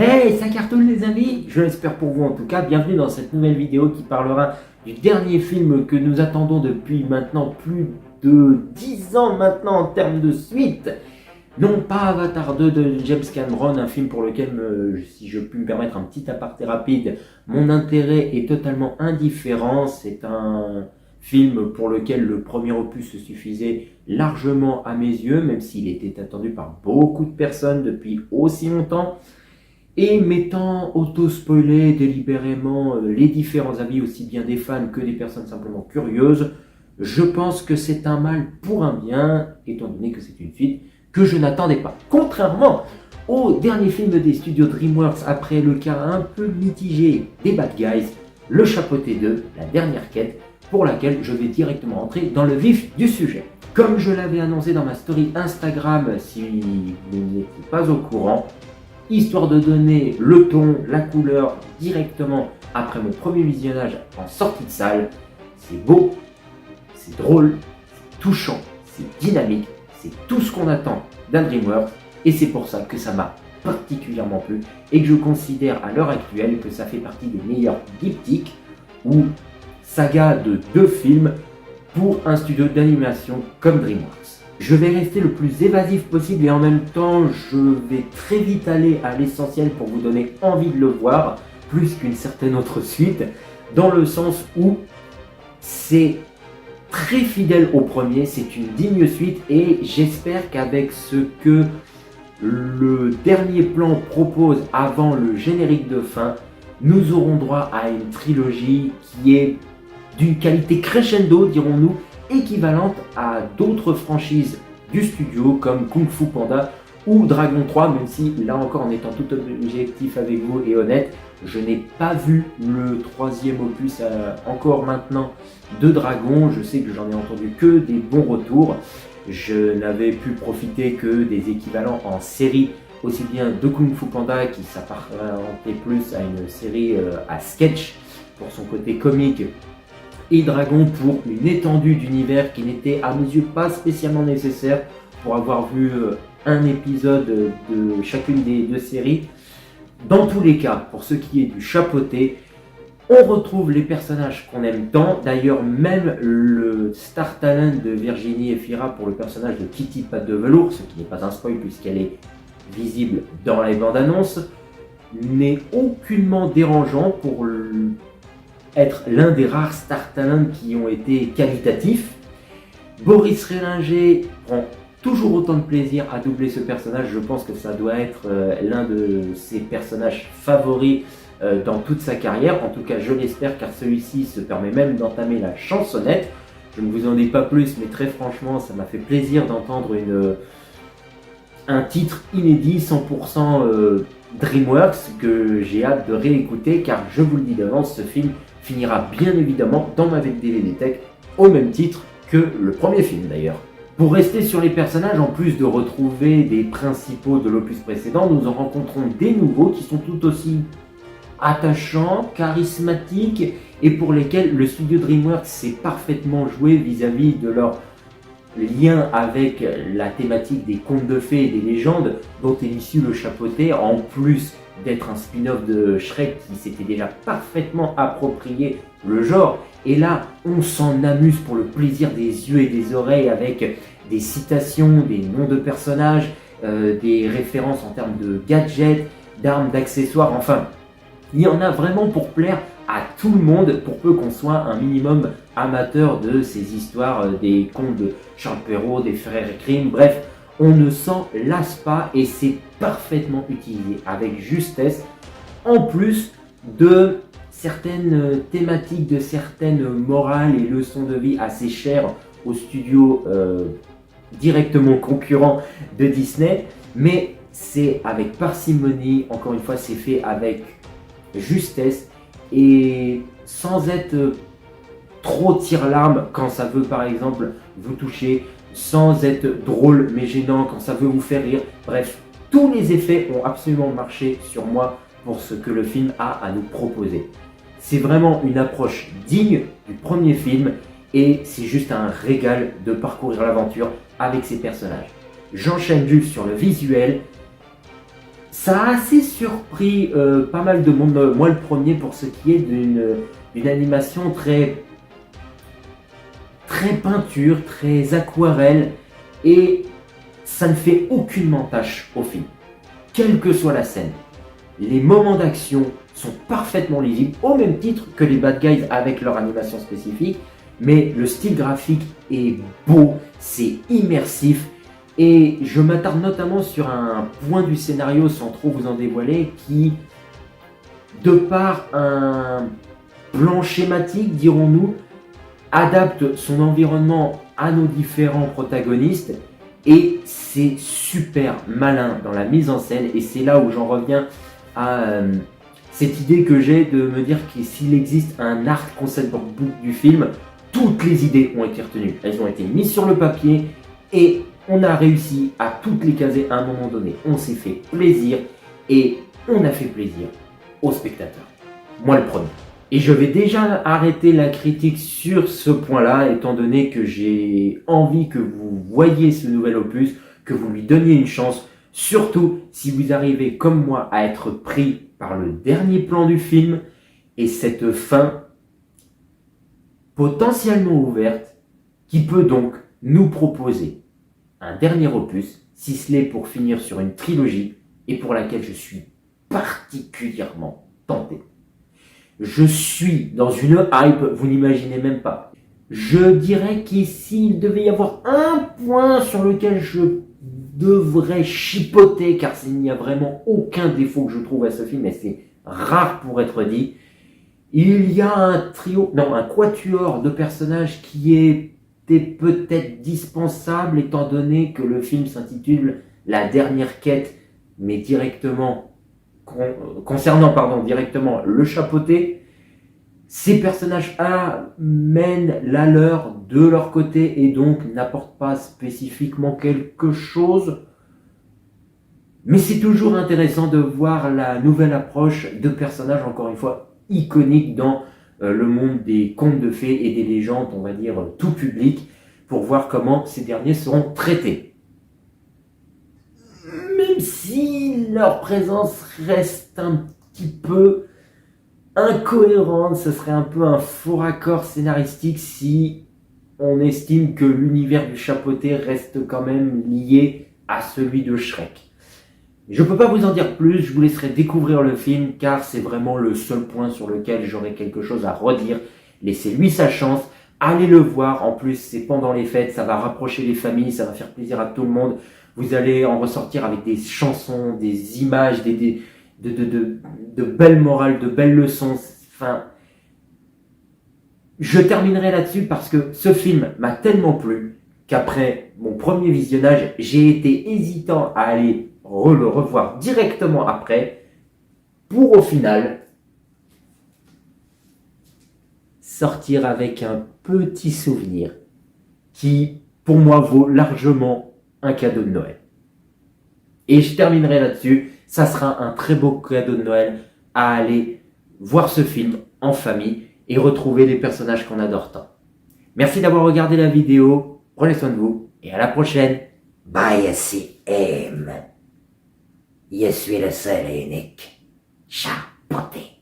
Hey, ça cartonne les amis, je l'espère pour vous en tout cas. Bienvenue dans cette nouvelle vidéo qui parlera du dernier film que nous attendons depuis maintenant plus de 10 ans maintenant en termes de suite. Non pas Avatar 2 de James Cameron, un film pour lequel, si je puis me permettre un petit aparté rapide, mon intérêt est totalement indifférent. C'est un film pour lequel le premier opus se suffisait largement à mes yeux, même s'il était attendu par beaucoup de personnes depuis aussi longtemps. Et m'étant auto-spoilé délibérément les différents avis aussi bien des fans que des personnes simplement curieuses, je pense que c'est un mal pour un bien, étant donné que c'est une suite que je n'attendais pas. Contrairement au dernier film des studios DreamWorks après le cas un peu mitigé des Bad Guys, Le Chapeauté 2, la dernière quête, pour laquelle je vais directement entrer dans le vif du sujet. Comme je l'avais annoncé dans ma story Instagram, si vous n'étiez pas au courant, histoire de donner le ton, la couleur directement après mon premier visionnage en sortie de salle. C'est beau, c'est drôle, c'est touchant, c'est dynamique, c'est tout ce qu'on attend d'un DreamWorks et c'est pour ça que ça m'a particulièrement plu et que je considère à l'heure actuelle que ça fait partie des meilleurs diptyques ou sagas de 2 films pour un studio d'animation comme DreamWorks. Je vais rester le plus évasif possible et en même temps je vais très vite aller à l'essentiel pour vous donner envie de le voir, plus qu'une certaine autre suite, dans le sens où c'est très fidèle au premier, c'est une digne suite et j'espère qu'avec ce que le dernier plan propose avant le générique de fin, nous aurons droit à une trilogie qui est d'une qualité crescendo, dirons-nous, équivalente à d'autres franchises du studio comme Kung Fu Panda ou Dragon 3, même si là encore en étant tout objectif avec vous et honnête, je n'ai pas vu le 3e opus encore maintenant de Dragon. Je sais que j'en ai entendu que des bons retours. Je n'avais pu profiter que des équivalents en série, aussi bien de Kung Fu Panda qui s'apparentait plus à une série à sketch pour son côté comique, et Dragon pour une étendue d'univers qui n'était à mes yeux pas spécialement nécessaire pour avoir vu un épisode de chacune des 2 séries. Dans tous les cas, pour ce qui est du chapeauté, on retrouve les personnages qu'on aime tant. D'ailleurs, même le star talent de Virginie Efira pour le personnage de Kitty Patte de Velours, ce qui n'est pas un spoil puisqu'elle est visible dans les bandes annonces, n'est aucunement dérangeant pour être l'un des rares star talents qui ont été qualitatifs. Boris Rélinger prend toujours autant de plaisir à doubler ce personnage. Je pense que ça doit être l'un de ses personnages favoris dans toute sa carrière. En tout cas, je l'espère, car celui-ci se permet même d'entamer la chansonnette. Je ne vous en dis pas plus, mais très franchement, ça m'a fait plaisir d'entendre un titre inédit, 100% DreamWorks, que j'ai hâte de réécouter, car je vous le dis d'avance, ce film finira bien évidemment dans ma DVD Tech, au même titre que le premier film d'ailleurs. Pour rester sur les personnages, en plus de retrouver des principaux de l'opus précédent, nous en rencontrons des nouveaux qui sont tout aussi attachants, charismatiques et pour lesquels le studio DreamWorks s'est parfaitement joué vis-à-vis de leur lien avec la thématique des contes de fées et des légendes dont est issu le chapeauté, en plus d'être un spin-off de Shrek qui s'était déjà parfaitement approprié le genre. Et là, on s'en amuse pour le plaisir des yeux et des oreilles avec des citations, des noms de personnages, des références en termes de gadgets, d'armes, d'accessoires, enfin, il y en a vraiment pour plaire à tout le monde, pour peu qu'on soit un minimum amateur de ces histoires, des contes de Charles Perrault, des frères Grimm, bref, on ne s'en lasse pas et c'est parfaitement utilisé avec justesse, en plus de certaines thématiques, de certaines morales et leçons de vie assez chères aux studios directement concurrents de Disney, mais c'est avec parcimonie, encore une fois c'est fait avec justesse et sans être trop tire-larme quand ça veut par exemple vous toucher, sans être drôle mais gênant quand ça veut vous faire rire. Bref, tous les effets ont absolument marché sur moi pour ce que le film a à nous proposer. C'est vraiment une approche digne du premier film et c'est juste un régal de parcourir l'aventure avec ces personnages. J'enchaîne juste sur le visuel. Ça a assez surpris pas mal de monde, moi le premier, pour ce qui est d'une animation très peinture, très aquarelle, et ça ne fait aucunement tâche au film, quelle que soit la scène. Les moments d'action sont parfaitement lisibles, au même titre que les bad guys avec leur animation spécifique, mais le style graphique est beau, c'est immersif, et je m'attarde notamment sur un point du scénario sans trop vous en dévoiler qui, de par un plan schématique, dirons-nous, adapte son environnement à nos différents protagonistes, et c'est super malin dans la mise en scène, et c'est là où j'en reviens à cette idée que j'ai de me dire que s'il existe un art concept book du film, toutes les idées ont été retenues, elles ont été mises sur le papier et on a réussi à toutes les caser à un moment donné. On s'est fait plaisir et on a fait plaisir aux spectateurs. Moi le premier. Et je vais déjà arrêter la critique sur ce point-là, étant donné que j'ai envie que vous voyiez ce nouvel opus, que vous lui donniez une chance, surtout si vous arrivez comme moi à être pris par le dernier plan du film et cette fin potentiellement ouverte qui peut donc nous proposer un dernier opus, si ce n'est pour finir sur une trilogie et pour laquelle je suis particulièrement tenté. Je suis dans une hype, vous n'imaginez même pas. Je dirais qu'ici, il devait y avoir un point sur lequel je devrais chipoter, car il n'y a vraiment aucun défaut que je trouve à ce film, et c'est rare pour être dit. Il y a un quatuor de personnages qui était peut-être dispensable, étant donné que le film s'intitule La dernière quête, mais concernant directement le chapeauté. Ces personnages amènent la leur de leur côté et donc n'apportent pas spécifiquement quelque chose. Mais c'est toujours intéressant de voir la nouvelle approche de personnages, encore une fois, iconiques dans le monde des contes de fées et des légendes, on va dire, tout public, pour voir comment ces derniers seront traités. Même si leur présence reste un petit peu incohérente, ce serait un peu un faux raccord scénaristique si on estime que l'univers du chapeauté reste quand même lié à celui de Shrek. Je ne peux pas vous en dire plus, je vous laisserai découvrir le film car c'est vraiment le seul point sur lequel j'aurai quelque chose à redire. Laissez-lui sa chance, allez le voir, en plus c'est pendant les fêtes, ça va rapprocher les familles, ça va faire plaisir à tout le monde. Vous allez en ressortir avec des chansons, des images, de belles morales, de belles leçons. Enfin, je terminerai là-dessus parce que ce film m'a tellement plu qu'après mon premier visionnage, j'ai été hésitant à aller le revoir directement après pour au final sortir avec un petit souvenir qui pour moi vaut largement un cadeau de Noël. Et je terminerai là-dessus, ça sera un très beau cadeau de Noël à aller voir ce film en famille et retrouver les personnages qu'on adore tant. Merci d'avoir regardé la vidéo, prenez soin de vous et à la prochaine. Bye, CM. Je suis le seul et unique chapeauté.